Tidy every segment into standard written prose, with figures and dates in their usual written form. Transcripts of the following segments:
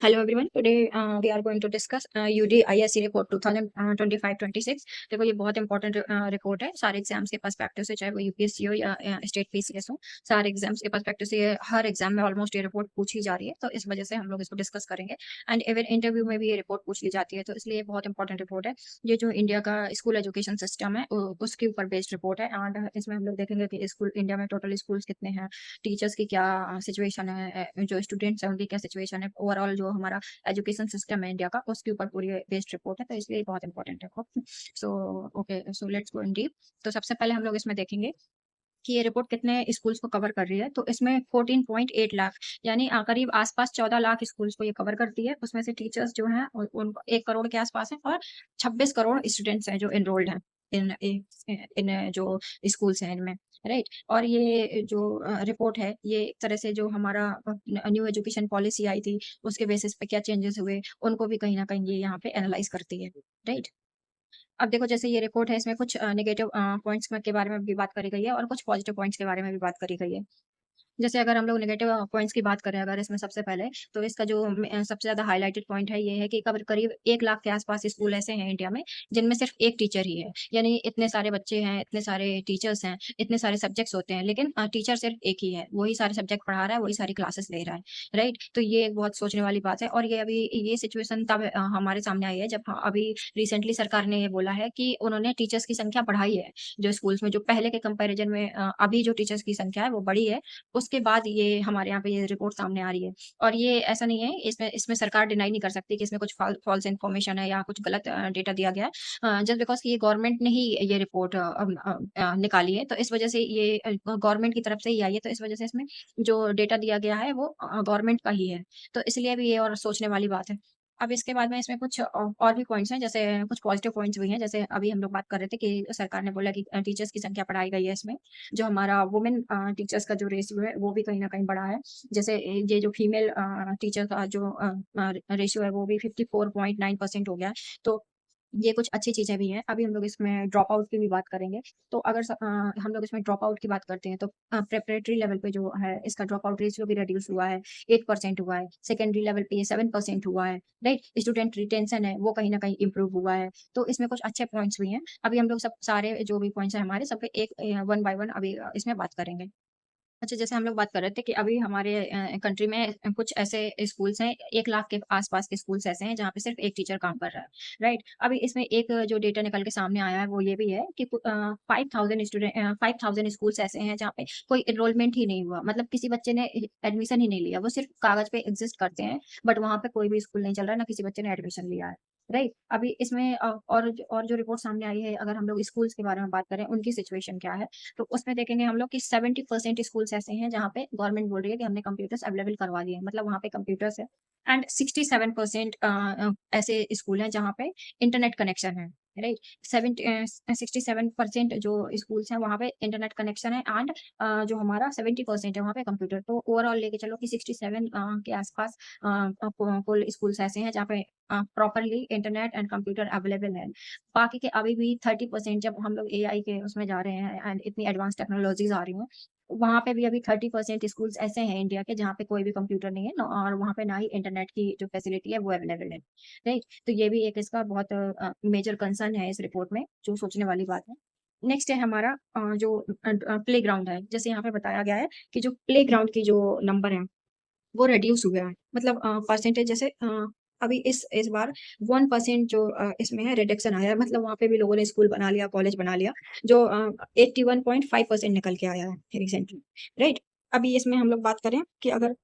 Hello everyone. Today we are going to discuss UD ISC report 2025-26। देखो ये बहुत important report है सारे एग्जाम्स के पर्सपेक्टिव से, चाहे वो यूपीएससी हो या स्टेट पीसीएस हो। सारे एग्जाम्स के पर्सपेक्टिव से ये हर एग्जाम में ऑलमोस्ट ये रिपोर्ट पूछी जा रही है, तो इस वजह से हम लोग इसको डिस्कस करेंगे। एंड इवन इंटरव्यू में भी ये रिपोर्ट पूछ ली जाती है, तो इसलिए ये बहुत इंपॉर्टेंट रिपोर्ट है। ये जो इंडिया का स्कूल एजुकेशन सिस्टम है उसके ऊपर बेस्ड रिपोर्ट है। एंड इसमें हम लोग देखेंगे कि स्कूल इंडिया में टोटल स्कूल्स कितने हैं, टीचर्स की क्या सिचुएशन है, जो स्टूडेंट्स हैं उनकी क्या सिचुएशन है, ओवरऑल जो हमारा एजुकेशन सिस्टम है इंडिया का उसके ऊपर पूरी बेस्ड रिपोर्ट है, तो इसलिए बहुत इंपॉर्टेंट है। So okay, so let's go in deep. तो सबसे पहले हम लोग इसमें देखेंगे कि ये रिपोर्ट कितने स्कूल्स को कवर कर रही है। तो इसमें 14.8 लाख यानी करीब आसपास 14 लाख स्कूल्स को ये कवर करती है। उसमें से टीचर्स जो हैं उनको 1 करोड़ के आसपास है, और 26 करोड़ स्टूडेंट्स हैं जो एनरोल्ड हैं इन इन जो स्कूल्स हैं इनमें, राइट। और ये जो रिपोर्ट है ये एक तरह से जो हमारा न्यू एजुकेशन पॉलिसी आई थी उसके बेसिस पे क्या चेंजेस हुए उनको भी कहीं ना कहीं ये यहाँ पे एनालाइज करती है, राइट। अब देखो जैसे ये रिपोर्ट है, इसमें कुछ नेगेटिव पॉइंट्स के बारे में भी बात करी गई है और कुछ पॉजिटिव पॉइंट्स के बारे में भी बात करी गई है। जैसे अगर हम लोग नेगेटिव पॉइंट्स की बात करें अगर इसमें सबसे पहले, तो इसका जो सबसे ज़्यादा हाइलाइटेड पॉइंट है ये है कि करीब 1 लाख के आसपास स्कूल ऐसे हैं इंडिया में जिनमें सिर्फ एक टीचर ही है। यानी इतने सारे बच्चे हैं, इतने सारे टीचर्स हैं, इतने सारे सब्जेक्ट्स होते हैं, लेकिन टीचर सिर्फ एक ही है, वही सारे सब्जेक्ट पढ़ा रहा है, वही सारी क्लासेस ले रहा है, राइट। तो ये एक बहुत सोचने वाली बात है। और ये अभी ये सिचुएशन तब हमारे सामने आई है जब अभी रिसेंटली सरकार ने ये बोला है कि उन्होंने टीचर्स की संख्या बढ़ाई है जो स्कूल्स में, जो पहले के कंपैरिजन में अभी जो टीचर्स की संख्या है वो बढ़ी है। उसके बाद ये हमारे यहाँ पे ये रिपोर्ट सामने आ रही है। और ये ऐसा नहीं है, इसमें इसमें सरकार डिनाई नहीं कर सकती कि इसमें कुछ फॉल्स इन्फॉर्मेशन है या कुछ गलत डेटा दिया गया है, जस्ट बिकॉज ये गवर्नमेंट ने ही ये रिपोर्ट निकाली है, तो इस वजह से ये गवर्नमेंट की तरफ से ही आई है, तो इस वजह से इसमें जो डेटा दिया गया है वो गवर्नमेंट का ही है। तो इसलिए भी ये और सोचने वाली बात है। अब इसके बाद में इसमें कुछ और भी पॉइंट्स हैं, जैसे कुछ पॉजिटिव पॉइंट्स भी हैं। जैसे अभी हम लोग बात कर रहे थे कि सरकार ने बोला कि टीचर्स की संख्या बढ़ाई गई है इसमें। जो हमारा वुमेन टीचर्स का जो रेशियो है वो भी कहीं न कहीं बढ़ा है। जैसे ये जो फीमेल टीचर का जो रेशियो है वो भी 54.9% हो गया है। तो ये कुछ अच्छी चीज़ें भी हैं। अभी हम लोग इसमें ड्रॉप आउट की भी बात करेंगे। तो अगर हम लोग इसमें ड्रॉप आउट की बात करते हैं तो प्रिपरेटरी लेवल पे जो है इसका ड्रॉप आउट रेशियो भी रिड्यूस हुआ है, 8% हुआ है। सेकेंडरी लेवल पे ये 7% हुआ है, राइट। स्टूडेंट रिटेंशन है वो कहीं न कहीं इम्प्रूव हुआ है। तो इसमें कुछ अच्छे पॉइंट्स भी हैं। अभी हम लोग सब सारे जो भी पॉइंट्स हैं हमारे सब पे एक वन बाय वन अभी इसमें बात करेंगे। अच्छा, जैसे हम लोग बात कर रहे थे कि अभी हमारे कंट्री में कुछ ऐसे स्कूल्स हैं, 1 लाख के आस-पास के स्कूल्स ऐसे हैं जहाँ पे सिर्फ़ एक टीचर काम कर रहा है, राइट? अभी इसमें एक जो डेटा निकल के सामने आया है वो ये भी है कि 5000 स्कूल्स ऐसे हैं जहाँ पे कोई एनरोलमेंट ही नहीं हुआ। मतलब किसी बच्चे ने एडमिशन ही नहीं लिया, वो सिर्फ़ कागज़ पे एग्ज़िस्ट करते हैं, बट वहाँ पे कोई भी स्कूल नहीं चल रहा है, ना किसी बच्चे ने एडमिशन लिया है, राइट? अभी इसमें और जो रिपोर्ट सामने आई है, अगर हम लोग स्कूल्स के बारे में बात करें, उनकी सिचुएशन क्या है? तो उसमें देखेंगे हम लोग कि 70% स्कूल्स ऐसे हैं जहाँ पे गवर्नमेंट बोल रही है कि हमने कंप्यूटर्स अवेलेबल करवा दिए हैं, मतलब वहाँ पे कंप्यूटर्स है। एंड 67% ऐसे स्कूल हैं जहाँ पे इंटरनेट कनेक्शन है, राइट। 67% जो स्कूल्स हैं वहाँ पे इंटरनेट कनेक्शन है। एंड जो हमारा 70% है वहाँ पे कंप्यूटर। तो ओवरऑल लेके चलो कि 67 के आसपास कुल स्कूल्स ऐसे हैं जहाँ पे properly internet and computer available है। बाकी के अभी भी 30% जब हम लोग एआई के उसमें जा रहे हैं एंड इतनी एडवांस टेक्नोलॉजीज़ आ रही हैं, वहाँ पे भी अभी 30% स्कूल्स ऐसे हैं इंडिया के जहाँ पे कोई भी कंप्यूटर नहीं है न, और वहाँ पे ना ही इंटरनेट की जो फैसिलिटी है वो अवेलेबल है, राइट? तो ये भी एक इसका बहुत मेजर कंसर्न है इस रिपोर्ट में, जो सोचने वाली बात है। नेक्स्ट है हमारा जो प्लेग्राउंड है। जैसे यहाँ पे बताया गया है कि जो प्लेग्राउंड की जो नंबर है वो रिड्यूस हुआ है। मतलब परसेंटेज जैसे अभी इस बार 1% जो इसमें है रिडक्शन आया है, मतलब वहाँ पे भी लोगों ने स्कूल बना लिया, कॉलेज बना लिया, जो 81.5% निकल के आया है रिसेंटली, राइट? अभी इसमें हम लोग बात करें कि अगर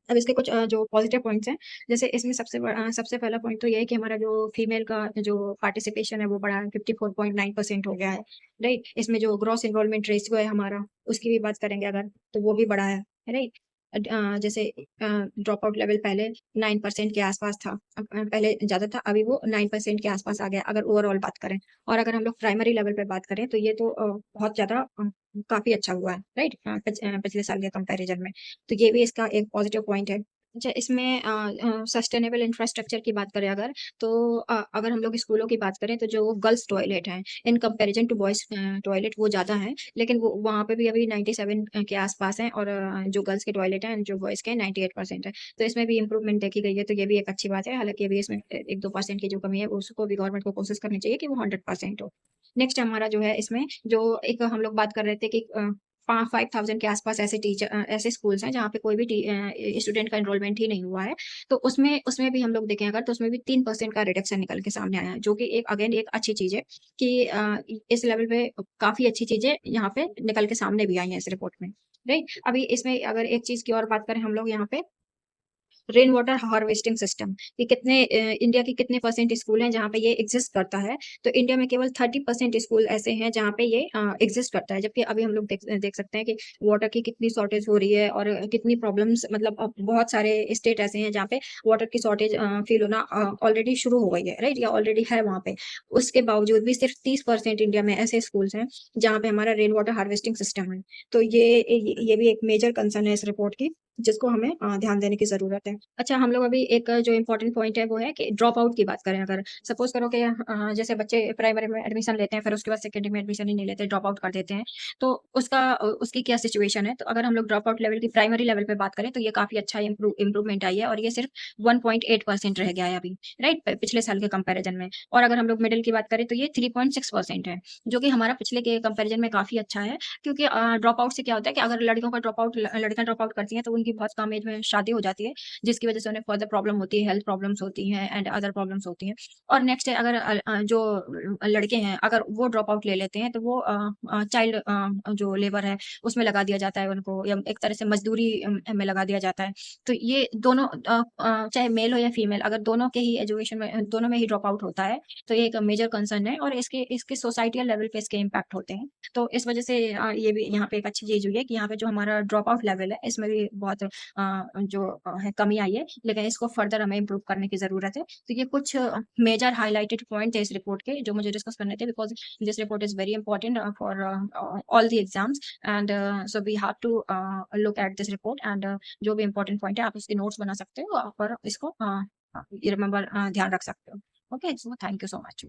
अब इसके कुछ जो पॉजिटिव पॉइंट्स हैं, जैसे इसमें सबसे पहला पॉइंट तो ये है कि हमारा जो फीमेल का जो पार्टिसिपेशन है वो बढ़ा है, 54.9% हो गया है, राइट? इसमें जो ग्रॉस एनरोलमेंट रेशियो है हमारा, उसकी भी बात करेंगे अगर, तो वो भी बढ़ा है, राइट? जैसे ड्रॉप आउट लेवल पहले 9% के आसपास था, पहले ज़्यादा था, अभी वो 9% के आसपास आ गया अगर ओवरऑल बात करें। और अगर हम लोग प्राइमरी लेवल पे बात करें तो ये तो बहुत ज़्यादा काफ़ी अच्छा हुआ है, राइट? पिछले साल के कंपैरिजन में। तो ये भी इसका एक पॉजिटिव पॉइंट है। अच्छा, इसमें सस्टेनेबल इंफ्रास्ट्रक्चर की बात करें अगर, तो अगर हम लोग स्कूलों की बात करें तो जो गर्ल्स टॉयलेट हैं, in comparison to boys toilet वो ज़्यादा हैं, लेकिन वो वहाँ पे भी अभी 97 के आस-पास हैं और जो गर्ल्स के टॉयलेट हैं, जो बॉयज़ के हैं 98% है। तो इसमें भी इम्प्रूवमेंट देखी गई है, तो ये भी एक अच्छी बात है। हालाँकि अभी इसमें 1-2% की जो कमी है, उसको भी गवर्नमेंट को कोशिश करनी चाहिए कि वो 100% हो। नेक्स्ट हमारा जो है इसमें जो एक हम लोग बात कर रहे थे कि 5000 के आस-पास ऐसे स्कूल्स हैं जहाँ पे कोई भी स्टूडेंट का एनरोलमेंट ही नहीं हुआ है। तो उसमें उसमें भी हम लोग देखें अगर तो उसमें भी 3% का रिडक्शन निकल के सामने आया है, जो कि एक अगेन एक अच्छी चीज़ है कि इस लेवल पे काफ़ी अच्छी चीज़ें यहाँ पे निकल के सामने भी आई हैं इस रिपोर्ट में, राइट? अभी इसमें अगर एक चीज़ की और बात करें हम लोग यहाँ पे रेन वाटर हार्वेस्टिंग सिस्टम कि इंडिया के कितने परसेंट स्कूल हैं जहाँ पे ये एग्जिस्ट करता है। तो इंडिया में केवल 30% स्कूल ऐसे हैं जहाँ पे ये एग्जिस्ट करता है। जबकि अभी हम लोग देख सकते हैं कि वाटर की कितनी शॉर्टेज हो रही है और कितनी प्रॉब्लम्स मतलब बहुत सारे स्टेट ऐसे हैं जहाँ पे वाटर की शॉर्टेज फ़ील होना ऑलरेडी शुरू हो गई है, राइट? या ऑलरेडी है वहाँ पे। उसके बावजूद भी सिर्फ 30% इंडिया में ऐसे स्कूल्स हैं जहाँ पे हमारा रेन वाटर हार्वेस्टिंग सिस्टम है। तो ये भी एक मेजर कंसर्न है इस रिपोर्ट की, जिसको हमें ध्यान देने की ज़रूरत है। अच्छा, हम लोग अभी एक जो इम्पोर्टेंट पॉइंट है वो है कि ड्रॉप आउट की बात करें अगर, सपोज़ करो कि जैसे बच्चे प्राइमरी में एडमिशन लेते हैं, फिर उसके बाद सेकेंडरी में एडमिशन ही नहीं लेते, ड्रॉप आउट कर देते हैं। तो उसकी क्या सिचुएशन है? तो अगर हम लोग ड्रॉप आउट लेवल की प्राइमरी लेवल पे बात करें तो ये काफ़ी अच्छा इम्प्रूवमेंट आई है और ये सिर्फ 1.8% रह गया है अभी, राइट? पिछले साल के कंपैरिज़न में। और अगर हम लोग मिडल की बात करें तो ये 3.6% है, जो कि हमारा पिछले के कंपैरिज़न में काफ़ी अच्छा है। क्योंकि ड्रॉप आउट से क्या होता है कि अगर लड़कियों का ड्रॉप आउट लड़कियाँ ड्रॉप आउट करती हैं तो उनकी बहुत कम एज में शादी हो जाती है, जिसकी वजह से उन्हें फर्दर प्रॉब्लम होती है, हेल्थ प्रॉब्लम्स होती हैं एंड अदर प्रॉब्लम्स होती हैं। और नेक्स्ट है अगर जो लड़के हैं अगर वो ड्रॉप आउट ले लेते हैं तो वो चाइल्ड जो लेबर है उसमें लगा दिया जाता है उनको या एक तरह से मज़दूरी में लगा दिया जाता है। तो ये दोनों चाहे मेल हो या फीमेल अगर दोनों के ही एजुकेशन में दोनों में ही ड्रॉप आउट होता है, तो ये एक मेजर कंसर्न है और इसके इसके सोसाइटल लेवल पे इसके इम्पैक्ट होते हैं। तो इस वजह से ये भी यहाँ पे एक अच्छी चीज़ हुई है कि यहाँ पे जो हमारा ड्रॉप आउट लेवल है, इसमें भी बहुत है कमी आई है, लेकिन इसको फर्दर हमें इम्प्रूव करने की ज़रूरत है। तो ये कुछ मेजर हाइलाइटेड पॉइंट थे इस रिपोर्ट के, जो मुझे डिस्कस करने थे because this report is very important for all the exams and so we have to look at this report and जो भी इंपॉर्टेंट पॉइंट है, आप इसके नोट्स बना सकते हो और इसको रिमेंबर ध्यान रख सकते हो। Okay, so thank you so much.